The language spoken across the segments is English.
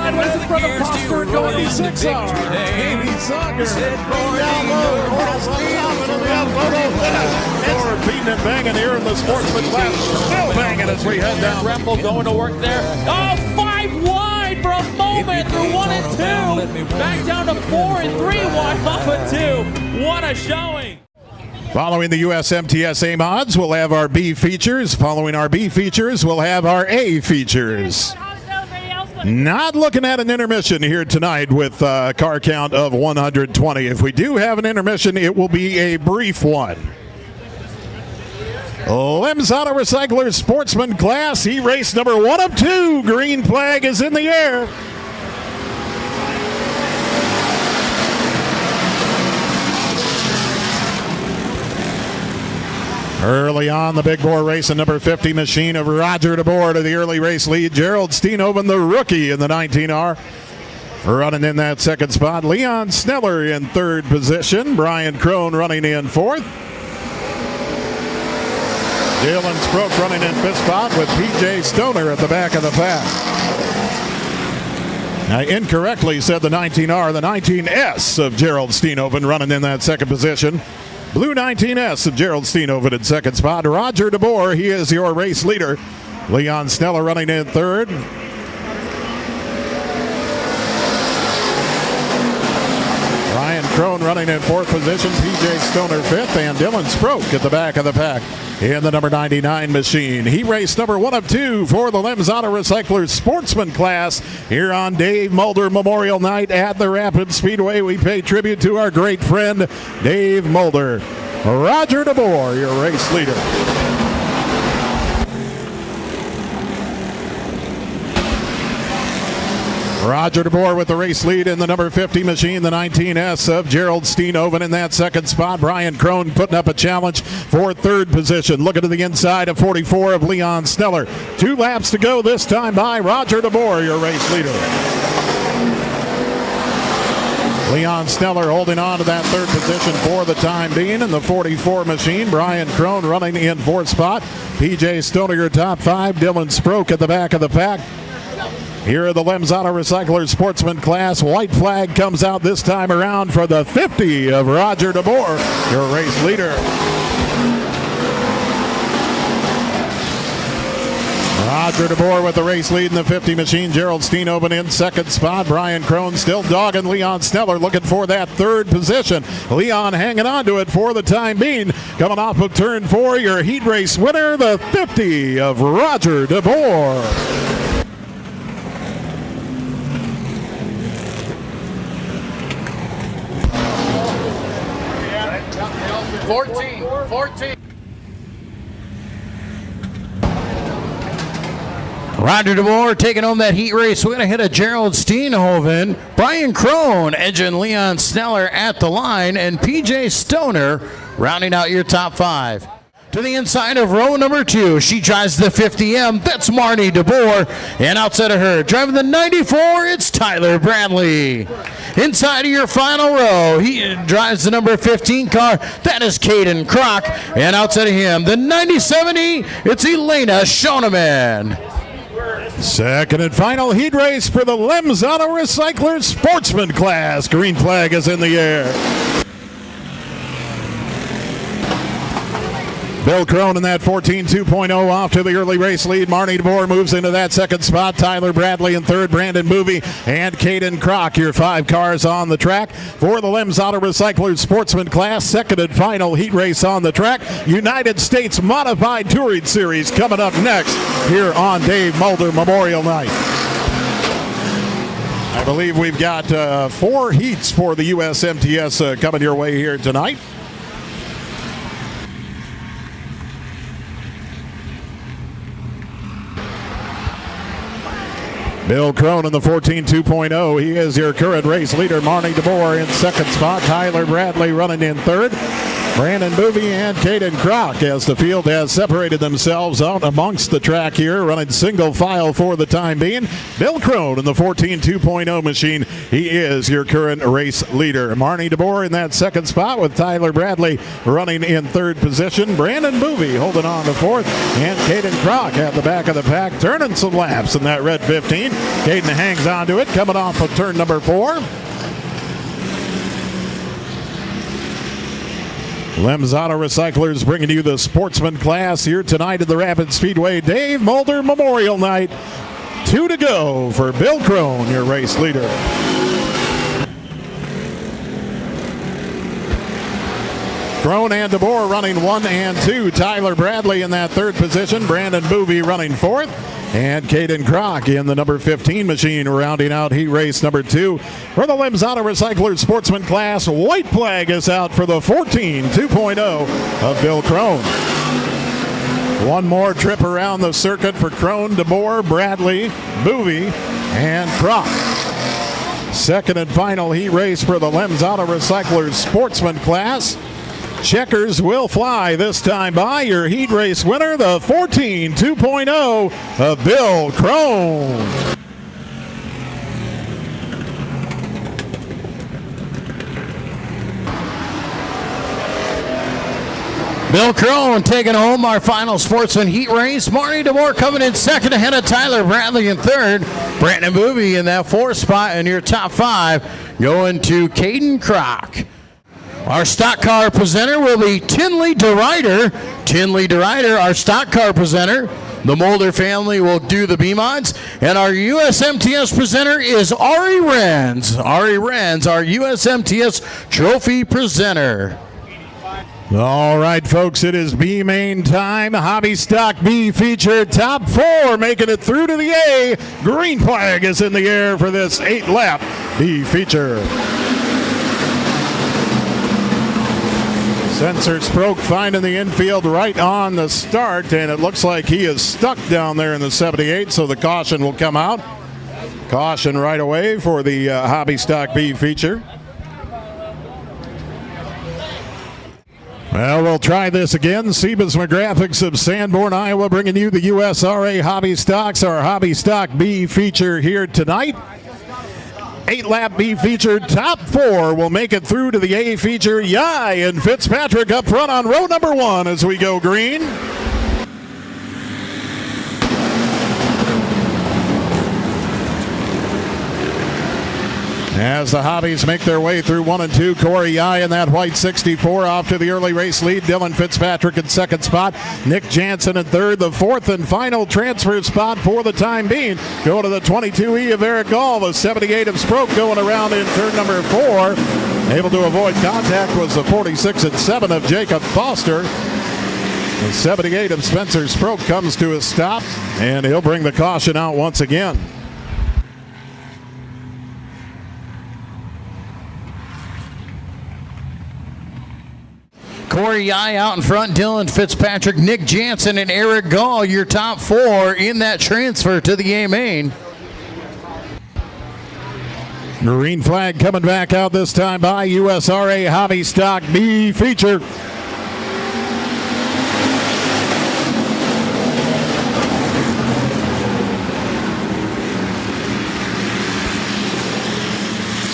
sideways in front of Foster and going to 6 hours. Amy Sager. Down low. We're beating and banging here in the sportsman class. Still banging as we head down. Rempel going to work there. Oh, 5 wide for a moment through 1 and 2. Back down to 4 and 3 wide off of 2. What a showing. Following the USMTS A mods, we'll have our B features. Following our B features, we'll have our A features. Not looking at an intermission here tonight with a car count of 120. If we do have an intermission, it will be a brief one. Lems Auto Recycler Sportsman class, E-race number 1 of 2. Green flag is in the air. Early on, the big bore race, a number 50 machine of Roger DeBoer to the early race lead. Gerald Steenhoven, the rookie in the 19R, running in that second spot. Leon Sneller in third position. Brian Crone running in fourth. Dylan Sproke running in fifth spot with P.J. Stoner at the back of the pack. I incorrectly said the 19R, the 19S of Gerald Steenhoven running in that second position. Blue 19S of Gerald Steenhoven in second spot. Roger DeBoer, he is your race leader. Leon Sneller running in third. Ryan Crone running in fourth position. P.J. Stoner fifth. And Dylan Sproke at the back of the pack in the number 99 machine. He raced number 1 of 2 for the Lems Auto Recyclers Sportsman class here on Dave Mulder Memorial Night at the Rapid Speedway. We pay tribute to our great friend, Dave Mulder. Roger DeBoer, your race leader. Roger DeBoer with the race lead in the number 50 machine, the 19S of Gerald Steenhoven in that second spot. Brian Crone putting up a challenge for third position. Looking to the inside of 44 of Leon Sneller. 2 laps to go this time by Roger DeBoer, your race leader. Leon Sneller holding on to that third position for the time being in the 44 machine. Brian Crone running in fourth spot. P.J. Stoner, your top 5. Dylan Sproke at the back of the pack. Here are the Lems Auto Recyclers Sportsman class. White flag comes out this time around for the 50 of Roger DeBoer, your race leader. Roger DeBoer with the race lead in the 50 machine. Gerald Steenhoven in second spot. Brian Crone still dogging Leon Sneller, looking for that third position. Leon hanging on to it for the time being. Coming off of turn 4, your heat race winner, the 50 of Roger DeBoer. 14. Roger DeBoer taking home that heat race win ahead of Gerald Steenhoven. Brian Crone edging Leon Sneller at the line, and P.J. Stoner rounding out your top 5. To the inside of row number 2, she drives the 50M. That's Marnie DeBoer. And outside of her, driving the 94, it's Tyler Bradley. Inside of your final row, he drives the number 15 car. That is Caden Kroc. And outside of him, the 9070, it's Elena Schoeneman. Second and final heat race for the Lems Auto Recyclers Sportsman class. Green flag is in the air. Bill Crone in that 14.2.0 off to the early race lead. Marnie DeBoer moves into that second spot. Tyler Bradley in third. Brandon Movie and Caden Kroc, your 5 cars on the track for the Lems Auto Recyclers Sportsman class. Second and final heat race on the track. United States Modified Touring Series coming up next here on Dave Mulder Memorial Night. I believe we've got 4 heats for the USMTS coming your way here tonight. Bill Crone in the 14.2.0. He is your current race leader. Marnie DeBoer in second spot. Tyler Bradley running in third. Brandon Boovy and Caden Kroc as the field has separated themselves out amongst the track here, running single file for the time being. Bill Crone in the 14.2.0 machine. He is your current race leader. Marnie DeBoer in that second spot with Tyler Bradley running in third position. Brandon Boovy holding on to fourth, and Caden Kroc at the back of the pack, turning some laps in that red 15. Caden hangs on to it, coming off of turn number 4. Lems Auto Recyclers bringing you the Sportsman class here tonight at the Rapid Speedway Dave Mulder Memorial Night. 2 to go for Bill Crone, your race leader. Crone and DeBoer running 1 and 2. Tyler Bradley in that third position. Brandon Boovy running fourth. And Caden Kroc in the number 15 machine, rounding out heat race number 2. For the Lems Auto Recyclers Sportsman class, white flag is out for the 14.2.0 of Bill Crone. One more trip around the circuit for Crone, DeBoer, Bradley, Boovy, and Kroc. Second and final heat race for the Lems Auto Recyclers Sportsman class. Checkers will fly this time by your heat race winner, the 14.2.0 of Bill Crone. Bill Crone taking home our final Sportsman heat race. Marnie DeBoer coming in second ahead of Tyler Bradley in third. Brandon Boovy in that fourth spot, and your top 5 going to Caden Kroc. Our stock car presenter will be Tinley DeRuyter. Tinley DeRuyter, our stock car presenter. The Mulder family will do the B-Mods. And our USMTS presenter is Ari Renz. Ari Renz, our USMTS trophy presenter. All right, folks, it is B main time. Hobby Stock B feature top 4 making it through to the A. Green flag is in the air for this 8-lap B feature. Spencer Sproke finding the infield right on the start, and it looks like he is stuck down there in the 78, so the caution will come out. Caution right away for the Hobby Stock B feature. Well, we'll try this again. Sebasma Graphics of Sanborn, Iowa, bringing you the USRA Hobby Stocks, our Hobby Stock B feature here tonight. 8-lap B feature, top 4 will make it through to the A feature. Yai and Fitzpatrick up front on row number 1 as we go green. As the Hobbies make their way through 1 and 2, Corey Yai in that white 64 off to the early race lead. Dylan Fitzpatrick in second spot. Nick Jansen in third. The fourth and final transfer spot for the time being. Go to the 22E of Eric Gall. The 78 of Sproke going around in turn number 4. Able to avoid contact was the 46 and 7 of Jacob Foster. The 78 of Spencer Sproke comes to a stop, and he'll bring the caution out once again. Corey Yai out in front, Dylan Fitzpatrick, Nick Jansen, and Eric Gall, your top 4 in that transfer to the A main. Green flag coming back out this time by USRA Hobby Stock B feature.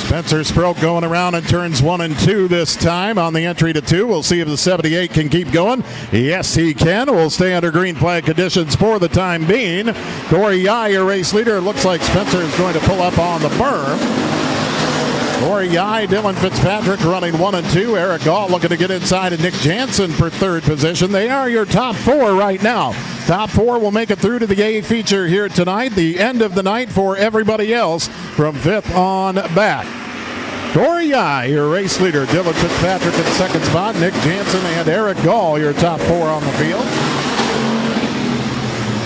Spencer Sproke going around in turns 1 and 2 this time on the entry to 2. We'll see if the 78 can keep going. Yes, he can. We'll stay under green flag conditions for the time being. Corey Yai, your race leader. It looks like Spencer is going to pull up on the berm. Corey Yai, Dylan Fitzpatrick running 1 and 2. Eric Gall looking to get inside of Nick Jansen for third position. They are your top 4 right now. Top 4 will make it through to the A feature here tonight. The end of the night for everybody else from 5th on back. Corey Yai, your race leader. Dylan Fitzpatrick in second spot. Nick Jansen and Eric Gall, your top 4 on the field.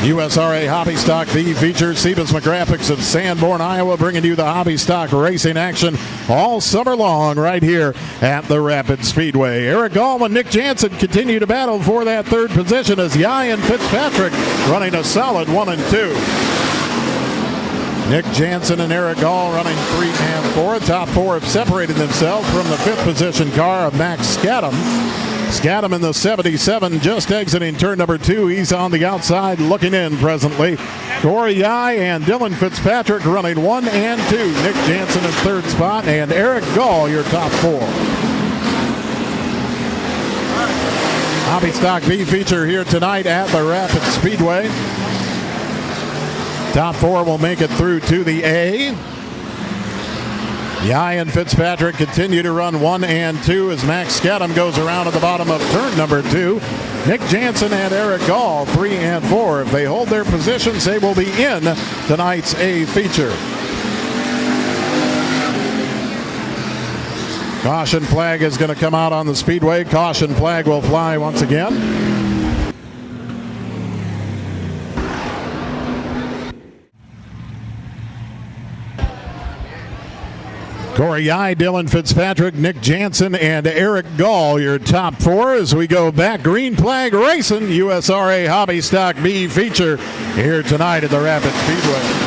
USRA Hobby Stock B features Sebasma Graphics of Sanborn, Iowa, bringing you the Hobby Stock racing action all summer long right here at the Rapid Speedway. Eric Gall and Nick Jansen continue to battle for that third position as Yai and Fitzpatrick running a solid 1 and 2. Nick Jansen and Eric Gall running 3 and 4. Top 4 have separated themselves from the 5th position car of Max Scadam. Scadam in the 77, just exiting turn number 2. He's on the outside looking in presently. Corey Yai and Dylan Fitzpatrick running 1 and 2. Nick Jansen in third spot, and Eric Gall, your top 4. Hobby Stock B feature here tonight at the Rapid Speedway. Top 4 will make it through to the A. Yai and Fitzpatrick continue to run 1 and 2 as Max Scadam goes around at the bottom of turn number 2. Nick Jansen and Eric Gall 3 and 4. If they hold their positions, they will be in tonight's A feature. Caution flag is going to come out on the speedway. Caution flag will fly once again. Corey Yai, Dylan Fitzpatrick, Nick Jansen, and Eric Gall, your top 4 as we go back. Green flag racing, USRA Hobby Stock B feature here tonight at the Rapid Speedway.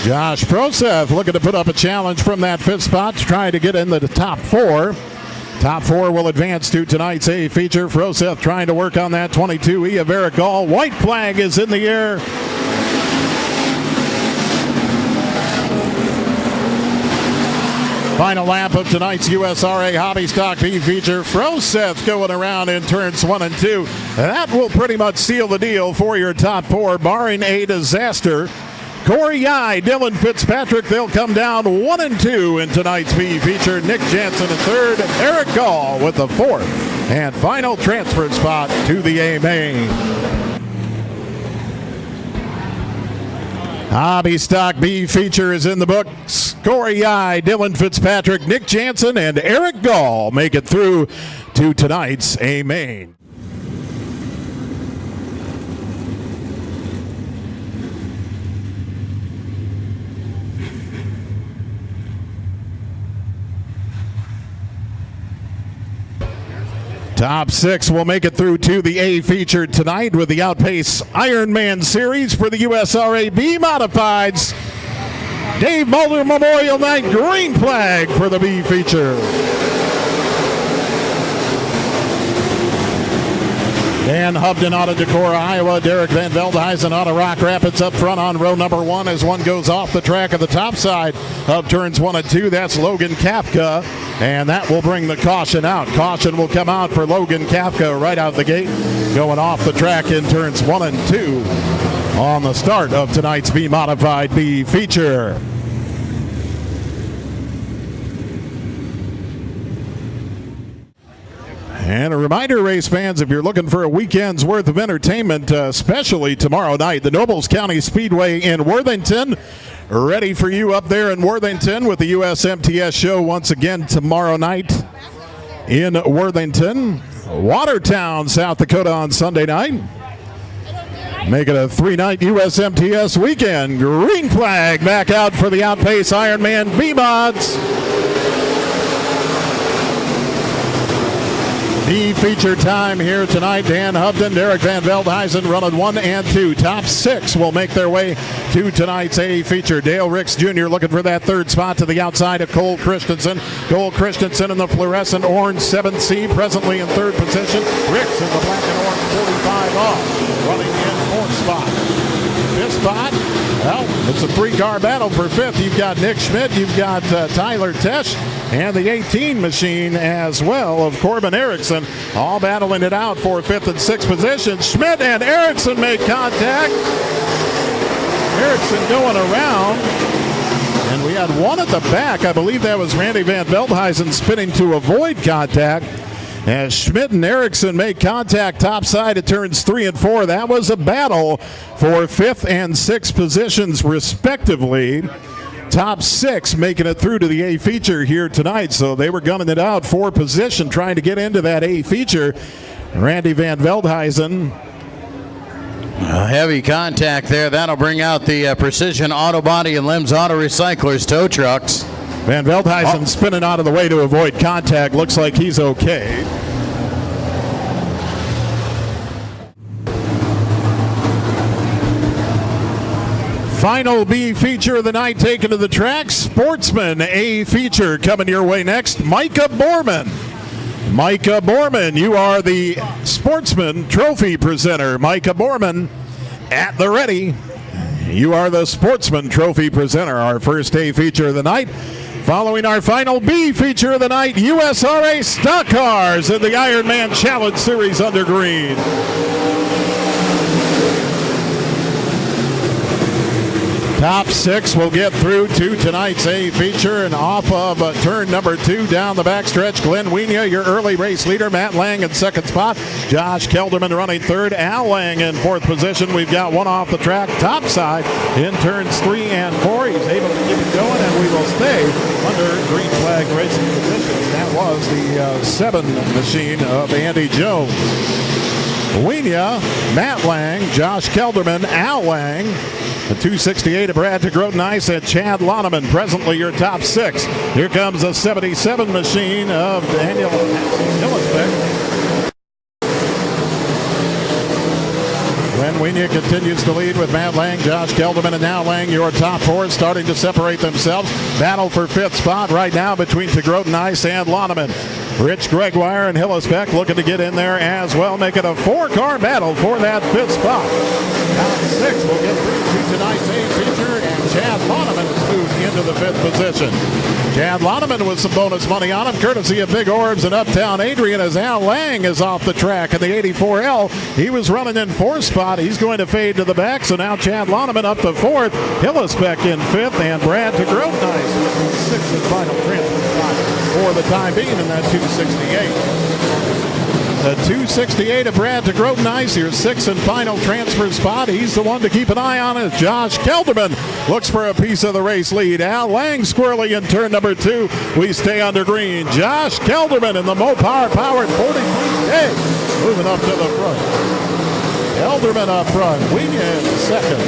Josh Proseth looking to put up a challenge from that 5th spot to try to get into the top 4. Top 4 will advance to tonight's A feature. Froseth trying to work on that 22E of Eric Gall. White flag is in the air. Final lap of tonight's USRA Hobby Stock B feature. Froseth going around in turns 1 and 2. That will pretty much seal the deal for your top 4, barring a disaster. Corey Yai, Dylan Fitzpatrick, they'll come down 1 and 2 in tonight's B feature. Nick Jansen in third, Eric Gall with the 4th and final transfer spot to the A main. Hobby Stock B feature is in the books. Corey Yai, Dylan Fitzpatrick, Nick Jansen, and Eric Gall make it through to tonight's A main. Top 6 will make it through to the A feature tonight with the Outpace Ironman Series for the USRA B Modifieds. Dave Mulder Memorial Night green flag for the B feature. Dan Hubden out of Decorah, Iowa. Derek Van Veldhuizen out of Rock Rapids up front on row number 1 as one goes off the track of the top side of turns 1 and 2. That's Logan Kafka, and that will bring the caution out. Caution will come out for Logan Kafka right out the gate, going off the track in turns 1 and 2 on the start of tonight's B Modified B feature. And a reminder, race fans, if you're looking for a weekend's worth of entertainment, especially tomorrow night, the Nobles County Speedway in Worthington, ready for you up there in Worthington with the USMTS show once again tomorrow night in Worthington. Watertown, South Dakota on Sunday night. Make it a 3-night USMTS weekend. Green flag back out for the Outpace Ironman B-Mods. B feature time here tonight. Dan Hubden, Derek Van Veldhuizen running 1 and 2. Top 6 will make their way to tonight's A feature. Dale Ricks Jr. looking for that 3rd spot to the outside of Cole Christensen. Cole Christensen in the fluorescent orange 7C, presently in 3rd position. Ricks in the black and orange 45 off, running in 4th spot. 5th spot, well, it's a 3-car battle for 5th. You've got Nick Schmidt, you've got Tyler Tesh, and the 18 machine as well of Corbin Erickson, all battling it out for 5th and 6th position. Schmidt and Erickson make contact. Erickson going around, and we had one at the back. I believe that was Randy Van Veldhuizen spinning to avoid contact. As Schmidt and Erickson make contact topside at turns 3 and 4. That was a battle for 5th and 6th positions respectively. Top 6 making it through to the A feature here tonight. So they were gunning it out for position, trying to get into that A feature. Randy Van Veldhuizen. Heavy contact there. That'll bring out the Precision Auto Body and Limbs Auto Recyclers tow trucks. Van Veldhuizen spinning out of the way to avoid contact. Looks like he's okay. Final B feature of the night taken to the track. Sportsman A feature coming your way next. Micah Borman. Micah Borman, you are the Sportsman Trophy presenter. Micah Borman at the ready. You are the Sportsman Trophy presenter. Our first A feature of the night. Following our final B feature of the night, USRA Stock Cars in the Ironman Challenge Series under green. Top 6 will get through to tonight's A feature, and off of turn number 2 down the backstretch, Glenn Wienia, your early race leader. Matt Lang in second spot. Josh Kelderman running third. Al Lang in fourth position. We've got one off the track top side in turns 3 and 4. He's able to keep it going, and we will stay under green flag racing conditions. That was the 7 machine of Andy Jones. Wienia, Matt Lang, Josh Kelderman, Al Lang, the 268 of Brad DeGroat Ice, and Chad Loneman, presently your top 6. Here comes a 77 machine of Daniel Hillisbeck. Glenn Wienia continues to lead with Matt Lang, Josh Kelderman, and Al Lang, your top 4, starting to separate themselves. Battle for 5th spot right now between DeGroat Ice and Loneman. Rich Gregoire and Hillisbeck looking to get in there as well, making a 4-car battle for that 5th spot. Top 6 will get through to tonight's A feature, and Chad Loneman has moved into the 5th position. Chad Loneman with some bonus money on him, courtesy of Big Orbs and Uptown Adrian, as Al Lang is off the track in the 84L. He was running in 4th spot. He's going to fade to the back, so now Chad Loneman up to 4th. Hillisbeck in 5th, and Brad DeGroat Ice with the 6th and final transfer spot for the time being in that 268. The 268 of Brad DeGroat Ice, your 6th and final transfer spot. He's the one to keep an eye on as Josh Kelderman looks for a piece of the race lead. Al Lang squirrely in turn number 2. We stay under green. Josh Kelderman in the Mopar powered 43K moving up to the front. Kelderman up front, Wienia in 2nd,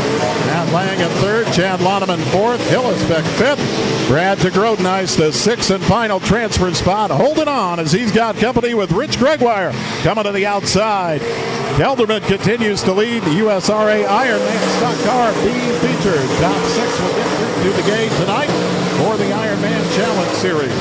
Matt Lang in 3rd, Chad Loneman 4th, Hillisbeck 5th, Brad DeGroat Ice the 6th and final transfer spot, holding on as he's got company with Rich Gregoire coming to the outside. Kelderman continues to lead the USRA Ironman Stock Car B feature. Top 6 will get through to the gate tonight for the Ironman Challenge Series.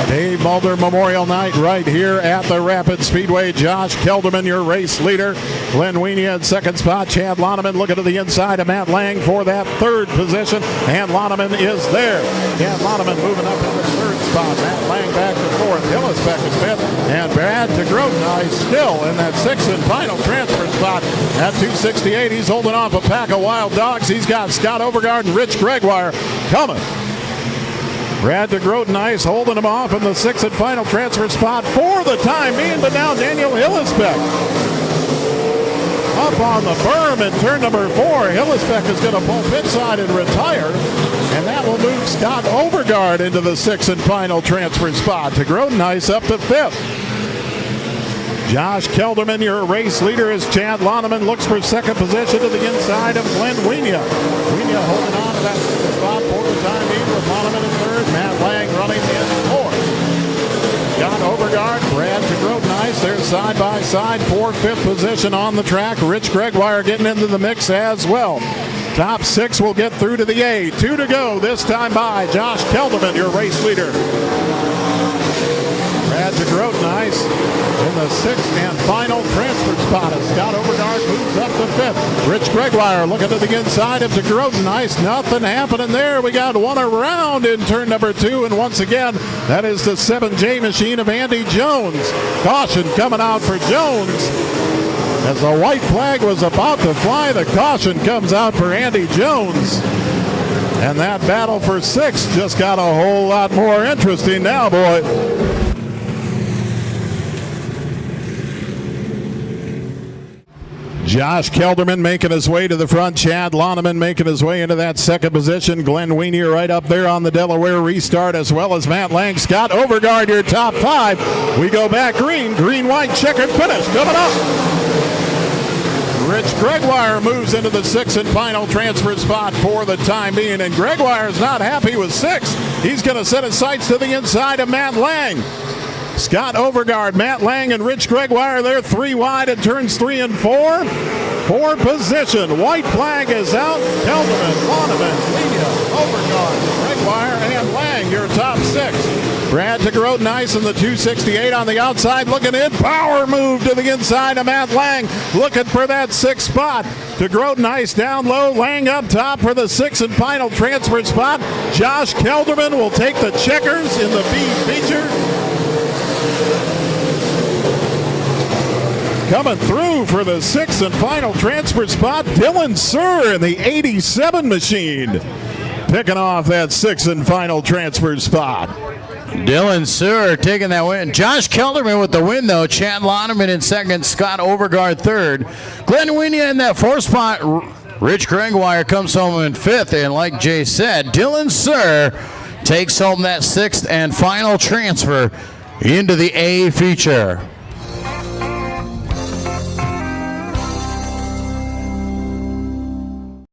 Dave Mulder Memorial Night right here at the Rapid Speedway. Josh Kelderman, your race leader. Glenn Wienia in 2nd spot. Chad Loneman looking to the inside of Matt Lang for that 3rd position. And Loneman is there. Chad Loneman moving up in the 3rd spot. Matt Lang back to 4th. Hillisbeck is 5th. And Brad DeGroat Ice still in that 6th and final transfer spot at 268. He's holding off a pack of wild dogs. He's got Scott Overgaard and Rich Gregoire coming. Brad DeGroat Ice holding him off in the 6th and final transfer spot for the time being, but now Daniel Hillisbeck up on the berm in turn number 4. Hillisbeck is going to pull pit side and retire, and that will move Scott Overgaard into the 6th and final transfer spot. DeGroat Ice up to 5th. Josh Kelderman, your race leader, as Chad Loneman looks for 2nd position to the inside of Glenn Wienia. Wienia holding on to that 6th spot for the time being with Loneman in 3rd. Matt Lang running in 4th. Scott Overgaard, Brad DeGroat Ice, they're side by side for 5th position on the track. Rich Gregoire getting into the mix as well. Top 6 will get through to the A. 2 to go this time by Josh Kelderman, your race leader. Brad DeGroat Ice in the 6th and final transfer spot as Scott Overgaard moves up to 5th. Rich Gregoire looking to the inside of DeGroat Ice. Nothing happening there. We got one around in turn number 2, and once again, that is the 7J machine of Andy Jones. Caution coming out for Jones. As the white flag was about to fly, the caution comes out for Andy Jones. And that battle for 6 just got a whole lot more interesting now, boy. Josh Kelderman making his way to the front. Chad Loneman making his way into that 2nd position. Glenn Wienia right up there on the Delaware restart, as well as Matt Lang. Scott Overgaard, your top 5. We go back green. Green-white checkered finish coming up. Rich Gregoire moves into the 6th and final transfer spot for the time being, and Gregoire is not happy with 6th. He's going to set his sights to the inside of Matt Lang. Scott Overgaard, Matt Lang, and Rich Gregoire. They're 3 wide at turns 3 and 4. For position, white flag is out. Kelderman, Loneman, Leah, Overgaard, Gregoire, and Lang, your top 6. Brad to Grote Nice in the 268 on the outside, looking in. Power move to the inside of Matt Lang, looking for that 6th spot. To Grote Nice down low, Lang up top for the 6th and final transfer spot. Josh Kelderman will take the checkers in the B feature. Coming through for the 6th and final transfer spot, Dylan Surr in the 87 machine. Picking off that 6th and final transfer spot. Dylan Surr taking that win. Josh Kelderman with the win, though. Chad Loneman in 2nd, Scott Overgaard 3rd. Glenn Winia in that 4th spot. Rich Gregoire comes home in 5th. And like Jay said, Dylan Surr takes home that 6th and final transfer into the A feature.